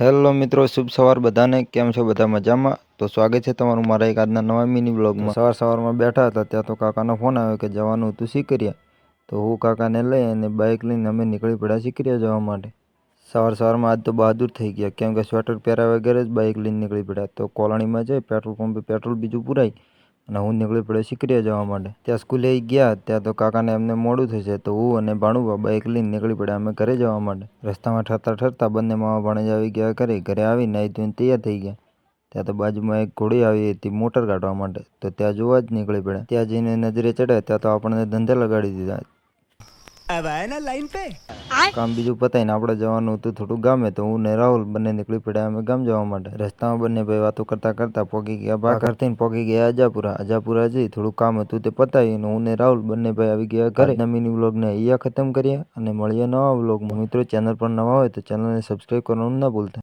Hello મિત્રો, શુભ સવાર બધાને. કેમ છો? બધા મજામાં? તો સ્વાગત છે તમારું મારા એક આજના નવા મિની બ્લોગમાં. સવારમાં બેઠા હતા ત્યાં તો કાકાનો ફોન આવ્યો કે જવાનું હતું સિકરિયા. તો હું કાકાને લઈ અને બાઇક લઈને અમે નીકળી પડ્યા સિકરિયા જવા માટે. સવારમાં આજ તો બહાદુર થઈ ગયા, કેમ કે સ્વેટર પહેર્યા વગર જ બાઇક લઈને નીકળી પડ્યા. તો કોલોનીમાં જઈ પેટ્રોલ પંપે પેટ્રોલ બીજું પુરાઈ અને હું નીકળી પડ્યો સિકરિયા જવા માટે. ત્યાં સ્કૂલે ગયા ત્યાં તો કાકાને એમને મોડું થશે, તો હું અને ભાણુભા બાઇક લઈને નીકળી પડ્યા અમે ઘરે જવા માટે. રસ્તામાં ઠરતા બંને મામા ભાણેજ આવી ગયા ઘરે આવી નાહી ધોઈને તૈયાર થઈ ગયા. ત્યાં તો બાજુમાં એક ઘોડી આવી હતી મોટર કાઢવા માટે, તો ત્યાં જોવા જ નીકળી પડ્યા. ત્યાં જઈને નજરે ચડ્યા ત્યાં તો આપણને ધંધે લગાડી દીધા. કામ બીજું પતાવીને આપણે જવાનું હતું થોડું ગામે, તો હું ને રાહુલ બંને નીકળી પડ્યા અમે ગામ જવા માટે. રસ્તામાં બંને ભાઈ વાતો કરતા પહોંચી ગયા ભાખર થઈને પહોંચી ગયા અજાપુરા જઈ થોડું કામ હતું તે પતાવીને હું ને રાહુલ બંને ભાઈ આવી ગયા ઘરે. આજના મિની વ્લોગને અહીંયા ખતમ કર્યા અને મળીએ નવા વ્લોગમાં. મિત્રો, ચેનલ પર નવા હોય તો ચેનલને સબસ્ક્રાઈબ કરવાનું ના ભૂલતા.